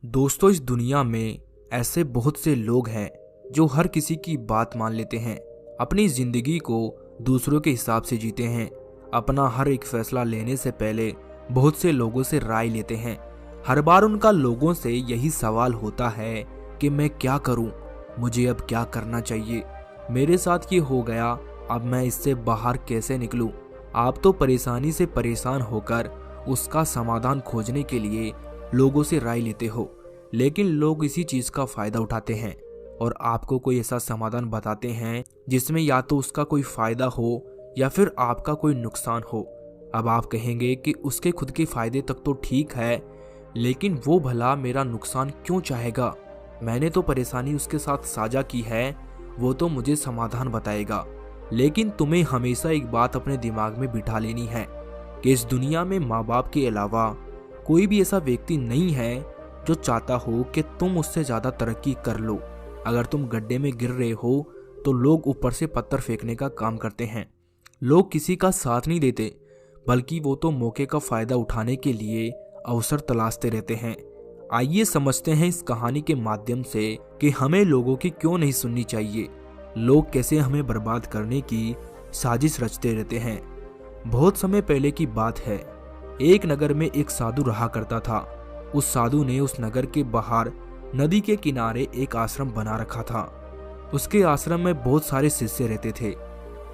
दोस्तों, इस दुनिया में ऐसे बहुत से लोग हैं जो हर किसी की बात मान लेते हैं, अपनी जिंदगी को दूसरों के हिसाब से जीते हैं, अपना हर एक फैसला लेने से पहले बहुत से लोगों से राय लेते हैं। हर बार उनका लोगों से यही सवाल होता है कि मैं क्या करूं, मुझे अब क्या करना चाहिए, मेरे साथ ये हो गया, अब मैं इससे बाहर कैसे निकलूं। आप तो परेशानी से परेशान होकर उसका समाधान खोजने के लिए लोगों से राय लेते हो, लेकिन लोग इसी चीज का फायदा उठाते हैं और आपको कोई ऐसा समाधान बताते हैं जिसमें या तो उसका कोई फायदा हो या फिर आपका कोई नुकसान हो। अब आप कहेंगे कि उसके खुद के फायदे तक तो ठीक है, लेकिन वो भला मेरा नुकसान क्यों चाहेगा? मैंने तो परेशानी उसके साथ साझा की है, वो तो मुझे समाधान बताएगा। लेकिन तुम्हें हमेशा एक बात अपने दिमाग में बिठा लेनी है कि इस दुनिया में माँ बाप के अलावा कोई भी ऐसा व्यक्ति नहीं है जो चाहता हो कि तुम उससे ज्यादा तरक्की कर लो। अगर तुम गड्ढे में गिर रहे हो तो लोग ऊपर से पत्थर फेंकने का काम करते हैं। लोग किसी का साथ नहीं देते, बल्कि वो तो मौके का फायदा उठाने के लिए अवसर तलाशते रहते हैं। आइए समझते हैं इस कहानी के माध्यम से कि हमें लोगों की क्यों नहीं सुननी चाहिए। लोग कैसे हमें बर्बाद करने की साजिश रचते रहते हैं। बहुत समय पहले की बात है। एक नगर में एक साधु रहा करता था। उस साधु ने उस नगर के बाहर नदी के किनारे एक आश्रम बना रखा था। उसके आश्रम में बहुत सारे शिष्य रहते थे।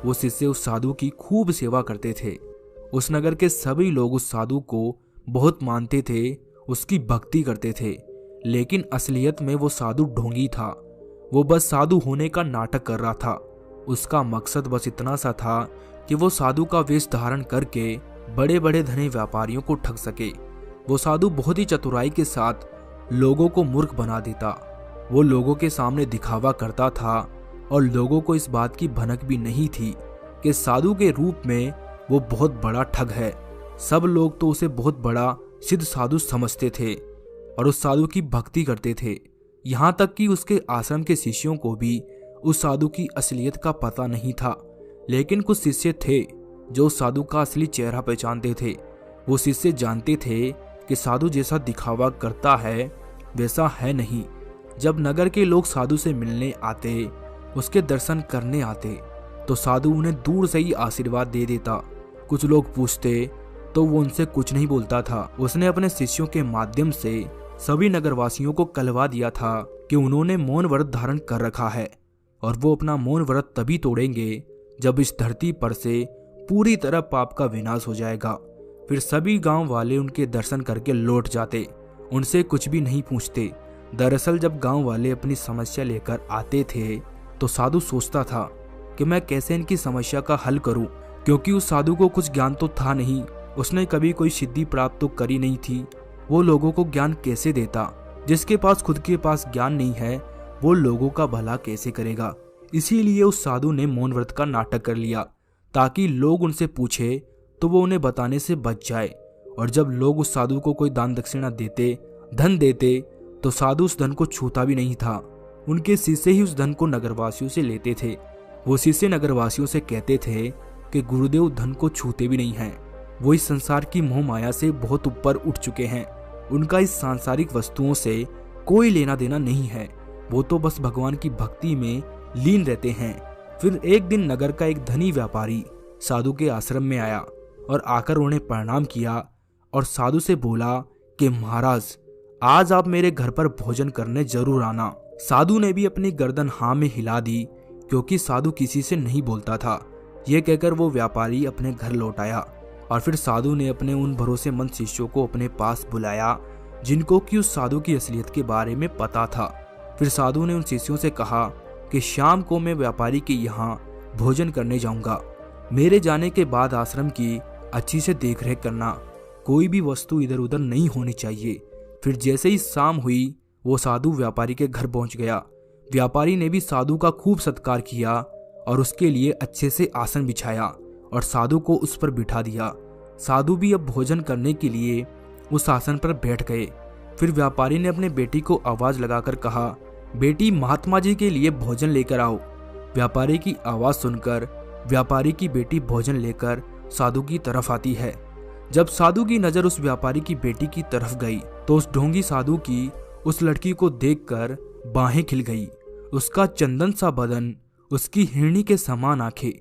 वो शिष्य उस साधु की खूब सेवा करते थे। उस नगर के सभी लोग उस साधु को बहुत मानते थे, उसकी भक्ति करते थे। लेकिन असलियत में वो साधु ढोंगी था। वो बस साधु होने का नाटक कर रहा था। उसका मकसद बस इतना सा था कि वो साधु का वेश धारण करके बड़े बड़े धनी व्यापारियों को ठग सके। वो साधु बहुत ही चतुराई के साथ लोगों को मूर्ख बना देता। वो लोगों के सामने दिखावा करता था और लोगों को इस बात की भनक भी नहीं थी कि साधु के रूप में वो बहुत बड़ा ठग है। सब लोग तो उसे बहुत बड़ा सिद्ध साधु समझते थे और उस साधु की भक्ति करते थे। यहाँ तक कि उसके आश्रम के शिष्यों को भी उस साधु की असलियत का पता नहीं था। लेकिन कुछ शिष्य थे जो साधु का असली चेहरा पहचानते थे। वो शिष्य जानते थे कि साधु जैसा दिखावा करता है वैसा है नहीं। जब नगर के लोग साधु से मिलने आते, उसके दर्शन करने आते, तो साधु उन्हें दूर से ही आशीर्वाद दे देता। कुछ लोग पूछते तो वो उनसे कुछ नहीं बोलता था। उसने अपने शिष्यों के माध्यम से सभी नगरवासियों को कहलवा दिया था कि उन्होंने मौन व्रत धारण कर रखा है और वो अपना मौन व्रत तभी तोड़ेंगे जब इस धरती पर से पूरी तरह पाप का विनाश हो जाएगा। फिर सभी गांव वाले उनके दर्शन करके लौट जाते, उनसे कुछ भी नहीं पूछते। दरअसल जब गांव वाले अपनी समस्या लेकर आते थे तो साधु सोचता था कि मैं कैसे इनकी समस्या का हल करूं, क्योंकि उस साधु को कुछ ज्ञान तो था नहीं, उसने कभी कोई सिद्धि प्राप्त तो करी नहीं थी। वो लोगों को ज्ञान कैसे देता? जिसके पास खुद के पास ज्ञान नहीं है वो लोगों का भला कैसे करेगा? इसीलिए उस साधु ने मौन व्रत का नाटक कर लिया ताकि लोग उनसे पूछे तो वो उन्हें बताने से बच जाए। और जब लोग उस साधु को कोई दान दक्षिणा देते, धन देते, तो साधु उस धन को छूता भी नहीं था। उनके शिष्य ही उस धन को नगरवासियों से लेते थे। वो शिष्य नगरवासियों से कहते थे कि गुरुदेव धन को छूते भी नहीं हैं। वो इस संसार की मोह माया से बहुत ऊपर उठ चुके हैं। उनका इस सांसारिक वस्तुओं से कोई लेना देना नहीं है। वो तो बस भगवान की भक्ति में लीन रहते हैं। फिर एक दिन नगर का एक धनी व्यापारी साधु के आश्रम में आया और आकर उन्हें प्रणाम किया और साधु से बोला कि महाराज, आज आप मेरे घर पर भोजन करने जरूर आना। साधु ने भी अपनी गर्दन हाँ में हिला दी, क्योंकि साधु किसी से नहीं बोलता था। यह कहकर वो व्यापारी अपने घर लौट आया और फिर साधु ने अपने उन भरोसेमंद शिष्यों को अपने पास बुलाया जिनको कि उस साधु की असलियत के बारे में पता था। फिर साधु ने उन शिष्यों से कहा कि शाम को मैं व्यापारी के यहाँ भोजन करने जाऊंगा। मेरे जाने के बाद आश्रम की अच्छी से देखरेख करना, कोई भी वस्तु इधर उधर नहीं होनी चाहिए। फिर जैसे ही शाम हुई वो साधु व्यापारी के घर पहुंच गया। व्यापारी ने भी साधु का खूब सत्कार किया और उसके लिए अच्छे से आसन बिछाया और साधु को उस पर बिठा दिया। साधु भी अब भोजन करने के लिए उस आसन पर बैठ गए। फिर व्यापारी ने अपने बेटी को आवाज लगाकर कहा, बेटी, महात्मा जी के लिए भोजन लेकर आओ। व्यापारी की आवाज सुनकर व्यापारी की बेटी भोजन लेकर साधु की तरफ आती है। जब साधु की नजर उस व्यापारी की बेटी की तरफ गई तो उस ढोंगी साधु की उस लड़की को देखकर बाहें खिल गई। उसका चंदन सा बदन, उसकी हिरनी के समान आंखें,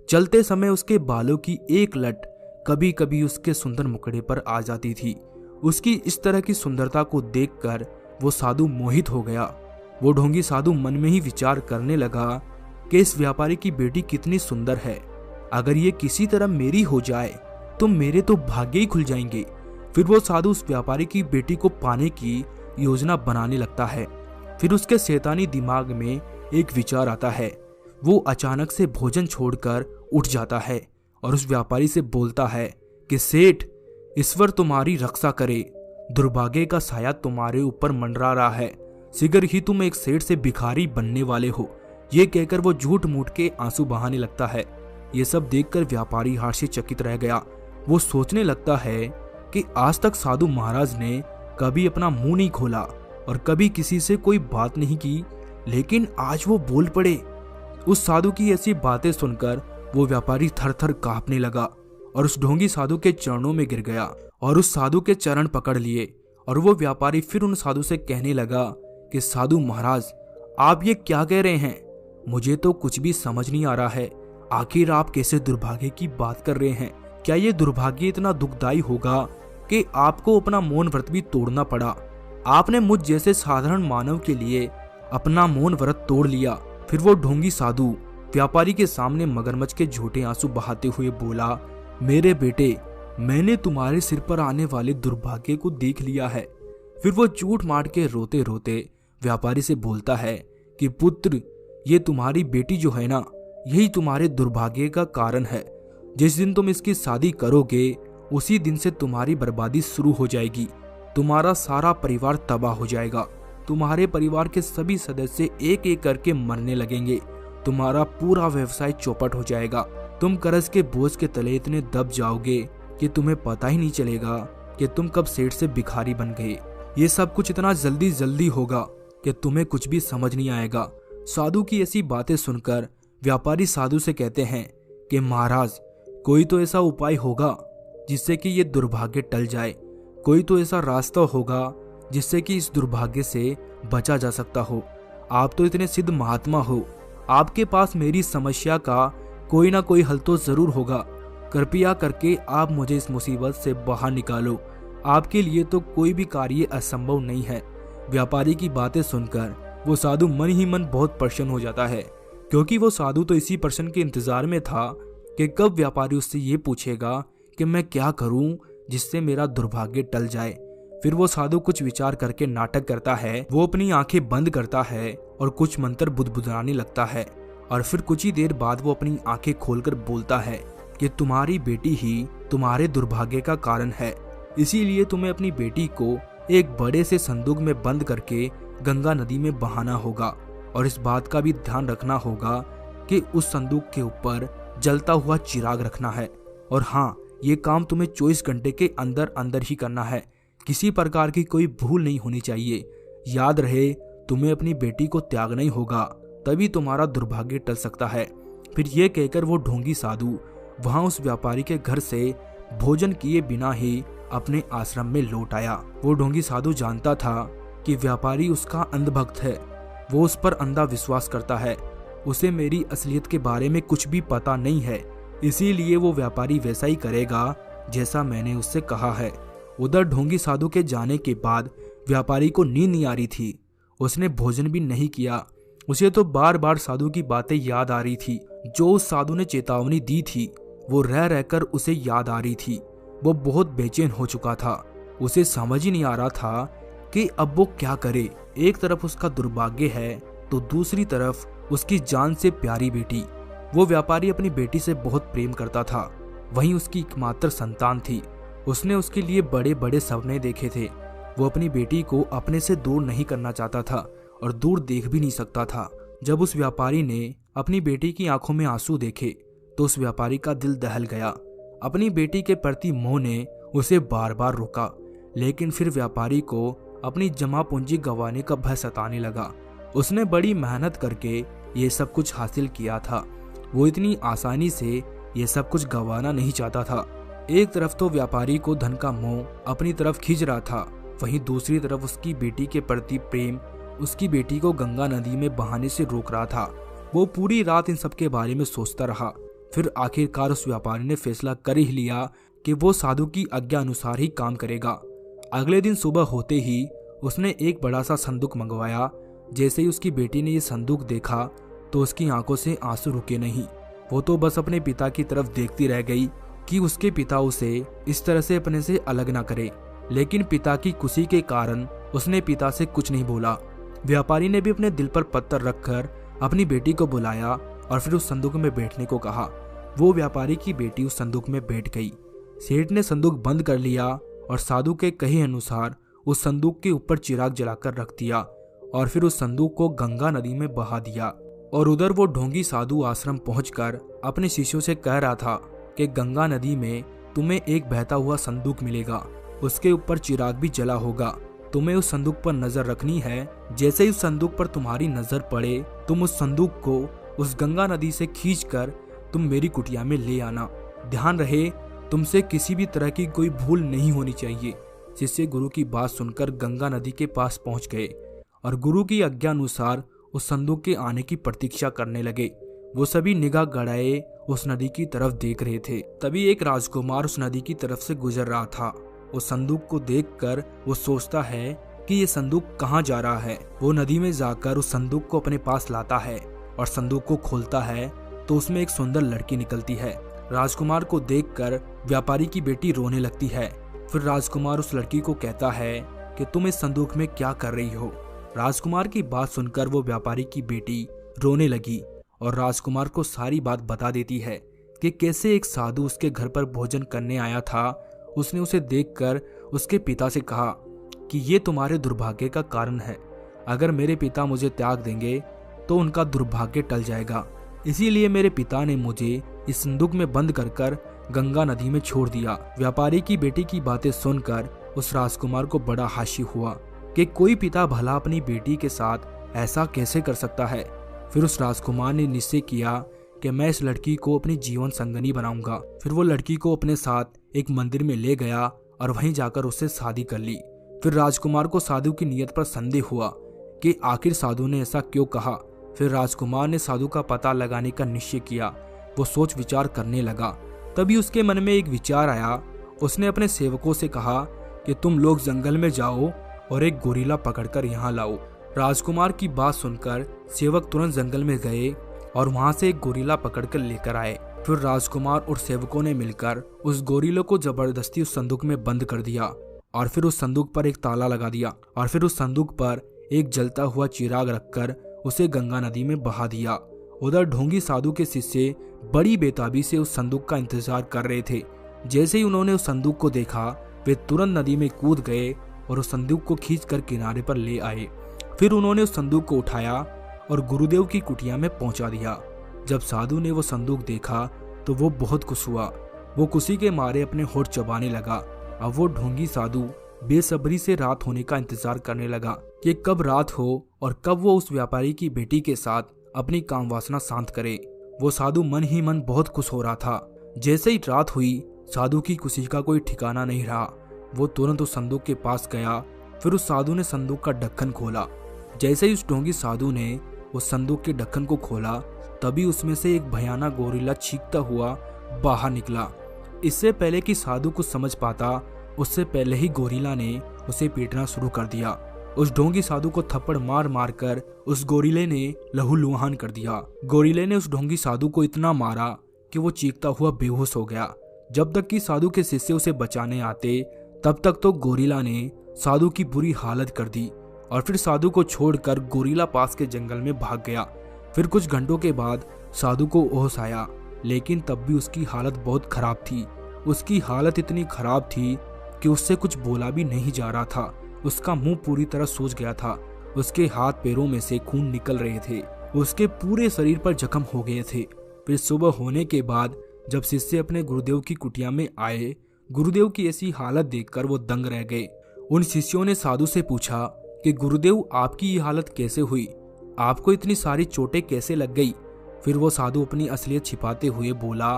चलते समय उसके बालों की एक लट कभी कभी उसके सुंदर मुखड़े पर आ जाती थी। उसकी इस तरह की सुंदरता को देखकर वो साधु मोहित हो गया। वो ढोंगी साधु मन में ही विचार करने लगा कि इस व्यापारी की बेटी कितनी सुंदर है। अगर ये किसी तरह मेरी हो जाए तो मेरे तो भाग्य ही खुल जाएंगे। फिर वो साधु उस व्यापारी की बेटी को पाने की योजना बनाने लगता है। फिर उसके शैतानी दिमाग में एक विचार आता है। वो अचानक से भोजन छोड़कर उठ जाता है और उस व्यापारी से बोलता है कि सेठ, ईश्वर तुम्हारी रक्षा करे, दुर्भाग्य का साया तुम्हारे ऊपर मंडरा रहा है, शीघ्र ही तुम एक सेठ से भिखारी बनने वाले हो। ये कहकर वो झूठ मूठ के आंसू बहाने लगता है। ये सब देखकर व्यापारी आश्चर्यचकित रह गया। वो सोचने लगता है कि आज तक साधु महाराज ने कभी अपना मुंह नहीं खोला और कभी किसी से कोई बात नहीं की, लेकिन आज वो बोल पड़े। उस साधु की ऐसी बातें सुनकर वो व्यापारी थर थर कांपने लगा और उस ढोंगी साधु के चरणों में गिर गया और उस साधु के चरण पकड़ लिए। और वो व्यापारी फिर उन साधु से कहने लगा कि साधु महाराज, आप ये क्या कह रहे हैं? मुझे तो कुछ भी समझ नहीं आ रहा है। आखिर आप कैसे दुर्भाग्य की बात कर रहे हैं? क्या ये दुर्भाग्य इतना दुखदाई होगा कि आपको अपना मौन व्रत भी तोड़ना पड़ा? आपने मुझ जैसे साधारण मानव के लिए अपना मौन व्रत तोड़ लिया। फिर वो ढोंगी साधु व्यापारी के सामने मगरमच्छ के झूठे आंसू बहाते हुए बोला, मेरे बेटे, मैंने तुम्हारे सिर पर आने वाले दुर्भाग्य को देख लिया है। फिर वो झूठ मार के रोते रोते व्यापारी से बोलता है कि पुत्र, ये तुम्हारी बेटी जो है ना, यही तुम्हारे दुर्भाग्य का कारण है। जिस दिन तुम इसकी शादी करोगे उसी दिन से तुम्हारी बर्बादी शुरू हो जाएगी। तुम्हारा सारा परिवार तबाह हो जाएगा। तुम्हारे परिवार के सभी सदस्य एक एक करके मरने लगेंगे। तुम्हारा पूरा व्यवसाय चौपट हो जाएगा। तुम कर्ज के बोझ के तले इतने दब जाओगे कि तुम्हें पता ही नहीं चलेगा कि तुम कब सेठ से भिखारी बन गए। ये सब कुछ इतना जल्दी जल्दी होगा कि तुम्हें कुछ भी समझ नहीं आएगा। साधु की ऐसी बातें सुनकर व्यापारी साधु से कहते हैं कि महाराज, कोई तो ऐसा उपाय होगा जिससे कि ये दुर्भाग्य टल जाए। कोई तो ऐसा रास्ता होगा जिससे कि इस दुर्भाग्य से बचा जा सकता हो। आप तो इतने सिद्ध महात्मा हो, आपके पास मेरी समस्या का कोई ना कोई हल तो जरूर होगा। कृपया करके आप मुझे इस मुसीबत से बाहर निकालो। आपके लिए तो कोई भी कार्य असंभव नहीं है। व्यापारी की बातें सुनकर वो साधु मन ही मन बहुत प्रसन्न हो जाता है, क्योंकि वो साधु तो इसी प्रश्न के इंतजार में था कि कब व्यापारी उससे ये पूछेगा कि मैं क्या करूं जिससे मेरा दुर्भाग्य टल जाए। फिर वो साधु कुछ विचार करके नाटक करता है। वो अपनी आंखें बंद करता है और कुछ मंत्र बुदबुदाने लगता है और फिर कुछ ही देर बाद वो अपनी आंखें खोलकर बोलता है कि तुम्हारी बेटी ही तुम्हारे दुर्भाग्य का कारण है। इसीलिए तुम्हें अपनी बेटी को एक बड़े से संदूक में बंद करके गंगा नदी में बहाना होगा और इस बात का भी ध्यान रखना होगा कि उस संदूक के ऊपर जलता हुआ चिराग रखना है। और हाँ, ये काम तुम्हें 24 घंटे के अंदर अंदर ही करना है। किसी प्रकार की कोई भूल नहीं होनी चाहिए। याद रहे, तुम्हें अपनी बेटी को त्यागना ही होगा, तभी तुम्हारा दुर्भाग्य टल सकता है। फिर ये कहकर वो ढोंगी साधु वहां उस व्यापारी के घर से भोजन किए बिना ही अपने आश्रम में लौट आया। वो ढोंगी साधु जानता था कि व्यापारी उसका अंधभक्त है। वो उस पर अंधा विश्वास करता है। उसे मेरी असलियत के बारे में कुछ भी पता नहीं है, इसीलिए वो व्यापारी वैसा ही करेगा जैसा मैंने उससे कहा है। उधर ढोंगी साधु के जाने के बाद व्यापारी को नींद नहीं आ रही थी। उसने भोजन भी नहीं किया। उसे तो बार बार साधु की बातें याद आ रही थी जो उस साधु ने चेतावनी दी थी। वो रह रहकर उसे याद आ रही थी। वो बहुत बेचैन हो चुका था। उसे समझ ही नहीं आ रहा था कि अब वो क्या करे। एक तरफ उसका दुर्भाग्य है तो दूसरी तरफ उसकी जान से प्यारी बेटी। वो व्यापारी अपनी बेटी से बहुत प्रेम करता था, वहीं उसकी एकमात्र संतान थी। उसने उसके लिए बड़े बड़े सपने देखे थे। वो अपनी बेटी को अपने से दूर नहीं करना चाहता था और दूर देख भी नहीं सकता था। जब उस व्यापारी ने अपनी बेटी की आंखों में आंसू देखे तो उस व्यापारी का दिल दहल गया। अपनी बेटी के प्रति मोह ने उसे बार बार रोका, लेकिन फिर व्यापारी को अपनी जमा पूंजी गंवाने का भय सताने लगा। उसने बड़ी मेहनत करके ये सब कुछ हासिल किया था। वो इतनी आसानी से ये सब कुछ गंवाना नहीं चाहता था। एक तरफ तो व्यापारी को धन का मोह अपनी तरफ खींच रहा था, वहीं दूसरी तरफ उसकी बेटी के प्रति प्रेम उसकी बेटी को गंगा नदी में बहाने से रोक रहा था। वो पूरी रात इन सब के बारे में सोचता रहा। फिर आखिरकार उस व्यापारी ने फैसला कर ही लिया कि वो साधु की आज्ञा अनुसार ही काम करेगा। अगले दिन सुबह होते ही उसने एक बड़ा सा संदूक मंगवाया। जैसे ही उसकी बेटी ने ये संदूक देखा तो उसकी आंखों से आंसू रुके नहीं। वो तो बस अपने पिता की तरफ देखती रह गई कि उसके पिता उसे इस तरह से अपने से अलग ना करे। लेकिन पिता की खुशी के कारण उसने पिता से कुछ नहीं बोला। व्यापारी ने भी अपने दिल पर पत्थर रखकर अपनी बेटी को बुलाया और फिर उस संदूक में बैठने को कहा। वो व्यापारी की बेटी उस संदूक में बैठ गई। सेठ ने संदूक बंद कर लिया और साधु के कहे अनुसार उस संदूक के ऊपर चिराग जलाकर रख दिया और फिर उस संदूक को गंगा नदी में बहा दिया। और उधर वो ढोंगी साधु आश्रम पहुंचकर अपने शिष्यों से कह रहा था कि गंगा नदी में तुम्हें एक बहता हुआ संदूक मिलेगा, उसके ऊपर चिराग भी जला होगा। तुम्हें उस संदूक पर नजर रखनी है। जैसे ही उस संदूक पर तुम्हारी नजर पड़े तुम उस संदूक को उस गंगा नदी से खींचकर तुम मेरी कुटिया में ले आना। ध्यान रहे तुमसे किसी भी तरह की कोई भूल नहीं होनी चाहिए। शिष्य गुरु की बात सुनकर गंगा नदी के पास पहुंच गए और गुरु की आज्ञा अनुसार उस संदूक के आने की प्रतीक्षा करने लगे। वो सभी निगाह गड़ाए उस नदी की तरफ देख रहे थे। तभी एक राजकुमार उस नदी की तरफ से गुजर रहा था। उस संदूक को देखकर वो सोचता है कि ये संदूक कहाँ जा रहा है। वो नदी में जाकर उस संदूक को अपने पास लाता है और संदूक को खोलता है तो उसमें एक सुंदर लड़की निकलती है। राजकुमार को देखकर व्यापारी की बेटी रोने लगती है। फिर राजकुमार उस लड़की को कहता है कि तुम इस संदूक में क्या कर रही हो। राजकुमार की बात सुनकर वो व्यापारी की बेटी रोने लगी और राजकुमार को सारी बात बता देती है कि कैसे एक साधु उसके घर पर भोजन करने आया था। उसने उसे देखकर उसके पिता से कहा कि ये तुम्हारे दुर्भाग्य का कारण है। अगर मेरे पिता मुझे त्याग देंगे तो उनका दुर्भाग्य टल जाएगा। इसीलिए मेरे पिता ने मुझे इस संदूक में बंद कर गंगा नदी में छोड़ दिया। व्यापारी की बेटी की बातें सुनकर उस राजकुमार को बड़ा हास्य हुआ कि कोई पिता भला अपनी बेटी के साथ ऐसा कैसे कर सकता है। फिर उस राजकुमार ने निश्चय किया कि मैं इस लड़की को अपनी जीवन संगनी बनाऊंगा। फिर वो लड़की को अपने साथ एक मंदिर में ले गया और वहीं जाकर उससे शादी कर ली। फिर राजकुमार को साधु की नीयत पर संदेह हुआ कि आखिर साधु ने ऐसा क्यों कहा। फिर राजकुमार ने साधु का पता लगाने का निश्चय किया। वो सोच विचार करने लगा। तभी उसके मन में एक विचार आया। उसने अपने सेवकों से कहा कि तुम लोग जंगल में जाओ और एक गोरिल्ला पकड़कर यहाँ लाओ। राजकुमार की बात सुनकर सेवक तुरंत जंगल में गए और वहां से एक गोरिल्ला पकड़कर लेकर आए। फिर राजकुमार और सेवकों ने मिलकर उस गोरिल्ले को जबरदस्ती उस संदूक में बंद कर दिया और फिर उस संदूक पर एक ताला लगा दिया और फिर उस संदूक पर एक जलता हुआ चिराग रखकर उसे गंगा नदी में बहा दिया। उधर ढोंगी साधु के शिष्य बड़ी बेताबी से उस संदूक का इंतजार कर रहे थे। जैसे ही उन्होंने उस संदूक को देखा वे तुरंत नदी में कूद गए और उस संदूक को खींचकर किनारे पर ले आए। फिर उन्होंने उस संदूक को उठाया और गुरुदेव की कुटिया में पहुंचा दिया। जब साधु ने वो संदूक देखा तो वो बहुत खुश हुआ। वो खुशी के मारे अपने होठ चबाने लगा। अब वो ढोंगी साधु बेसब्री से रात होने का इंतजार करने लगा कि कब रात हो और कब वो उस व्यापारी की बेटी के साथ अपनी काम वासना शांत करे। वो साधु मन ही मन बहुत खुश हो रहा था। जैसे ही रात हुई साधु की खुशी का कोई ठिकाना नहीं रहा। वो तुरंत उस संदूक के पास गया। फिर उस साधु ने संदूक का ढक्कन खोला। जैसे ही उस ढोंगी साधु ने उस संदूक के ढक्कन को खोला तभी उसमें से एक भयानक गोरिल्ला चीखता हुआ बाहर निकला। इससे पहले कि साधु कुछ समझ पाता उससे पहले ही गोरिल्ला ने उसे पीटना शुरू कर दिया। उस ढोंगी साधु को थप्पड़ मार मार कर उस गोरिल्ले ने लहूलुहान कर दिया। गोरिल्ले ने उस ढोंगी साधु को इतना मारा कि वो चीखता हुआ बेहोश हो गया। जब तक कि साधु के शिष्य उसे बचाने आते तब तक तो गोरिल्ला ने साधु की बुरी हालत कर दी और फिर साधु को छोड़कर गोरिल्ला पास के जंगल में भाग गया। फिर कुछ घंटों के बाद साधु को होश आया, लेकिन तब भी उसकी हालत बहुत खराब थी। उसकी हालत इतनी खराब थी कि उससे कुछ बोला भी नहीं जा रहा था। उसका मुंह पूरी तरह सूज गया था। उसके हाथ पैरों में से खून निकल रहे थे। उसके पूरे शरीर पर जख्म हो गए थे। फिर सुबह होने के बाद जब शिष्य अपने गुरुदेव की कुटिया में आए, गुरुदेव की ऐसी हालत देखकर वो दंग रह गए। उन शिष्यों ने साधु से पूछा कि गुरुदेव आपकी ये हालत कैसे हुई, आपको इतनी सारी चोटें कैसे लग गई। फिर वो साधु अपनी असलियत छिपाते हुए बोला,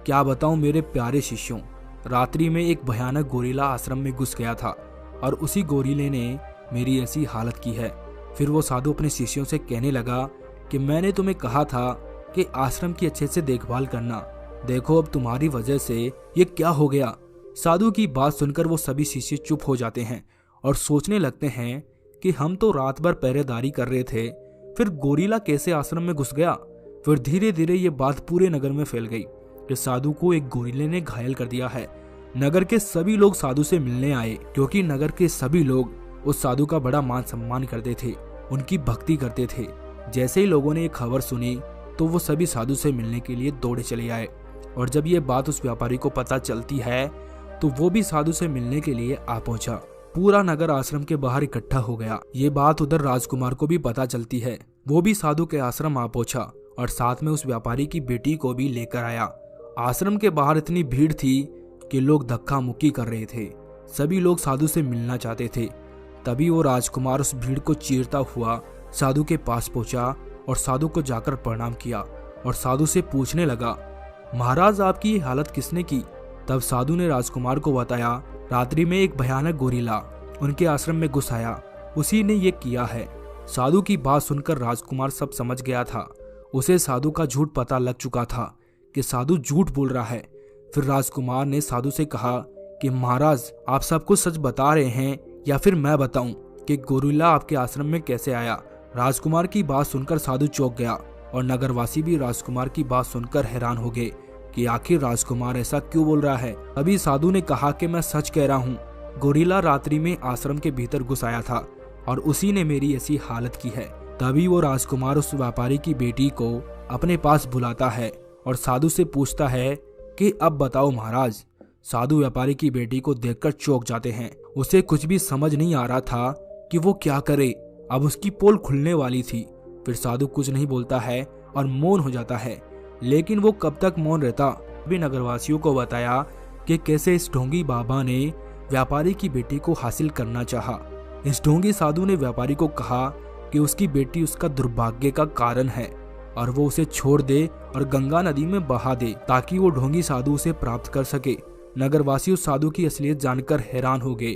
क्या बताऊं मेरे प्यारे शिष्यों, रात्रि में एक भयानक गोरिल्ला आश्रम में घुस गया था। और उसी गोरीले ने मेरी ऐसी हालत की है। फिर वो साधु अपने शिष्यों से कहने लगा कि मैंने तुम्हें कहा था कि आश्रम की अच्छे से देखभाल करना, देखो अब तुम्हारी वजह से ये क्या हो गया। साधु की बात सुनकर वो सभी शिष्य चुप हो जाते हैं और सोचने लगते हैं कि हम तो रात भर पहरेदारी कर रहे थे, फिर गोरीला कैसे आश्रम में घुस गया। फिर धीरे धीरे ये बात पूरे नगर में फैल गई कि साधु को एक गोरीले ने घायल कर दिया है। नगर के सभी लोग साधु से मिलने आए, क्योंकि नगर के सभी लोग उस साधु का बड़ा मान सम्मान करते थे, उनकी भक्ति करते थे। जैसे ही लोगों ने ये खबर सुनी तो वो सभी साधु से मिलने के लिए दौड़े चले आए। और जब ये बात उस व्यापारी को पता चलती है तो वो भी साधु से मिलने के लिए आ पहुंचा। पूरा नगर आश्रम के बाहर इकट्ठा हो गया। ये बात उधर राजकुमार को भी पता चलती है। वो भी साधु के आश्रम आ पहुंचा और साथ में उस व्यापारी की बेटी को भी लेकर आया। आश्रम के बाहर इतनी भीड़ थी कि लोग धक्का मुक्की कर रहे थे। सभी लोग साधु से मिलना चाहते थे। तभी वो राजकुमार उस भीड़ को चीरता हुआ साधु के पास पहुंचा और साधु को जाकर प्रणाम किया और साधु से पूछने लगा, महाराज आपकी ये हालत किसने की। तब साधु ने राजकुमार को बताया, रात्रि में एक भयानक गोरीला उनके आश्रम में घुस आया, उसी ने ये किया है। साधु की बात सुनकर राजकुमार सब समझ गया था। उसे साधु का झूठ पता लग चुका था कि साधु झूठ बोल रहा है। फिर राजकुमार ने साधु से कहा कि महाराज आप सब कुछ सच बता रहे हैं या फिर मैं बताऊं कि गोरीला आपके आश्रम में कैसे आया। राजकुमार की बात सुनकर साधु चौंक गया और नगरवासी भी राजकुमार की बात सुनकर हैरान हो गए कि आखिर राजकुमार ऐसा क्यों बोल रहा है। अभी साधु ने कहा कि मैं सच कह रहा हूँ, गोरीला रात्रि में आश्रम के भीतर घुस आया था और उसी ने मेरी ऐसी हालत की है। तभी वो राजकुमार उस व्यापारी की बेटी को अपने पास बुलाता है और साधु से पूछता है कि अब बताओ महाराज। साधु व्यापारी की बेटी को देखकर चौंक जाते हैं। उसे कुछ भी समझ नहीं आ रहा था कि वो क्या करे। अब उसकी पोल खुलने वाली थी। फिर साधु कुछ नहीं बोलता है और मौन हो जाता है। लेकिन वो कब तक मौन रहता। भी नगरवासियों को बताया कि कैसे इस ढोंगी बाबा ने व्यापारी की बेटी को हासिल करना चाहा। इस ढोंगी साधु ने व्यापारी को कहा कि उसकी बेटी उसका दुर्भाग्य का कारण है और वो उसे छोड़ दे और गंगा नदी में बहा दे ताकि वो ढोंगी साधु उसे प्राप्त कर सके। नगरवासी उस साधु की असलियत जानकर हैरान हो गए।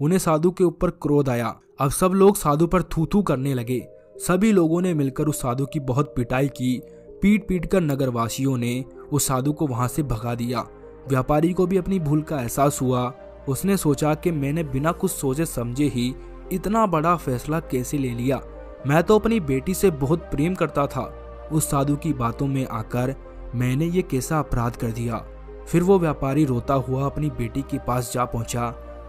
उन्हें साधु के ऊपर क्रोध आया। अब सब लोग साधु पर थू थू करने लगे। सभी लोगों ने मिलकर उस साधु की बहुत पिटाई की। पीट पीट कर नगरवासियों ने उस साधु को वहां से भगा दिया। व्यापारी को भी अपनी भूल का एहसास हुआ। उसने सोचा कि मैंने बिना कुछ सोचे समझे ही इतना बड़ा फैसला कैसे ले लिया। मैं तो अपनी बेटी से बहुत प्रेम करता था। उस साधु की बातों में आकर मैंने ये कैसा अपराध कर दिया। फिर वो व्यापारी रोता हुआ अपनी बेटी के पास जा पहुंचा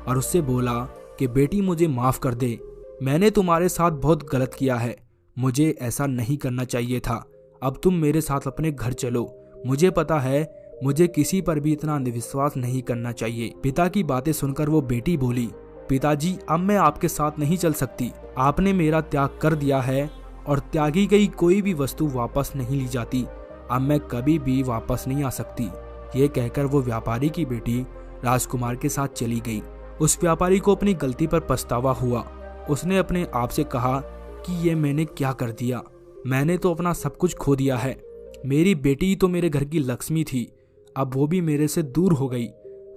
और उससे बोला कि बेटी मुझे माफ कर दे, मैंने तुम्हारे साथ बहुत गलत किया है, मुझे ऐसा नहीं करना चाहिए था। अब तुम मेरे साथ अपने घर चलो। मुझे पता है मुझे किसी पर भी इतना अंधविश्वास नहीं करना चाहिए। पिता की बातें सुनकर वो बेटी बोली, पिताजी अब मैं आपके साथ नहीं चल सकती। आपने मेरा त्याग कर दिया है और त्यागी गई कोई भी वस्तु वापस नहीं ली जाती। अब मैं कभी भी वापस नहीं आ सकती। ये कहकर वो व्यापारी की बेटी राजकुमार के साथ चली गई। उस व्यापारी को अपनी गलती पर पछतावा हुआ। उसने अपने आप से कहा कि ये मैंने क्या कर दिया। मैंने तो अपना सब कुछ खो दिया है। मेरी बेटी तो मेरे घर की लक्ष्मी थी, अब वो भी मेरे से दूर हो गई।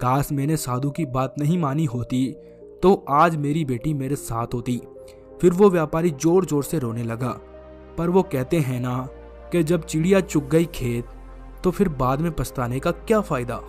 काश मैंने साधु की बात नहीं मानी होती तो आज मेरी बेटी मेरे साथ होती। फिर वो व्यापारी जोर जोर से रोने लगा। पर वो कहते हैं ना कि जब चिड़िया चुग गई खेत तो फिर बाद में पछताने का क्या फायदा।